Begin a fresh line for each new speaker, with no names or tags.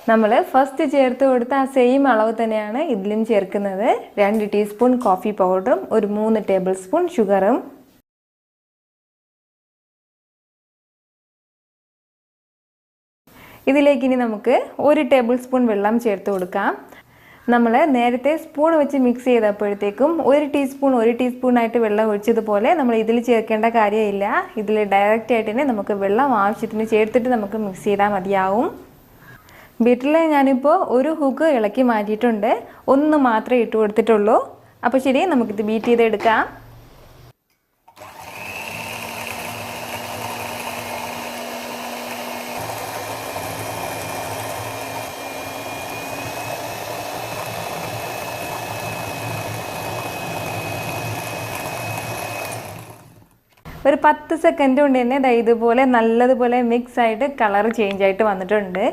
നമ്മൾ ഫസ്റ്റ് ചേർത്ത് കൊടുത്ത ആ സെയിം അളവ് തന്നെയാണ് ഇതിലും ചേർക്കുന്നത്. 2 ടീസ്പൂൺ കോഫി പൗഡറും 3 ടേബിൾ സ്പൂൺ ഷുഗറും. ഇതിലേക്ക് ഇനി നമുക്ക് 1 ടേബിൾ സ്പൂൺ വെള്ളം ചേർത്ത് കൊടുക്കാം. നമ്മൾ നേരത്തെ സ്പൂൺ വെച്ച് മിക്സ് ചെയ്തപ്പോഴത്തേക്കും 1 ടീസ്പൂൺ ആയിട്ട് വെള്ളം ഒഴിച്ചതുപോലെ നമ്മൾ ഇതിൽ ചേർക്കേണ്ട കാര്യമില്ല. ഇതിൽ ഡയറക്റ്റ് ആയിട്ട് തന്നെ നമുക്ക് വെള്ളം ആവശ്യത്തിന് ചേർത്തിട്ട് നമുക്ക് മിക്സ് ചെയ്താൽ മതിയാവും. ബീറ്ററിൽ ഞാനിപ്പോൾ 1 ഹുക്ക് ഇളക്കി മാറ്റിയിട്ടുണ്ട്. 1 മാത്രമേ ഇട്ട് കൊടുത്തിട്ടുള്ളൂ. അപ്പോൾ ശരി, നമുക്കിത് ബീറ്റ് ചെയ്തെടുക്കാം. ഒരു 10 സെക്കൻഡ് കൊണ്ട് തന്നെ ഇതുപോലെ നല്ലതുപോലെ മിക്സ് ആയിട്ട് കളർ ചേഞ്ച് ആയിട്ട് വന്നിട്ടുണ്ട്.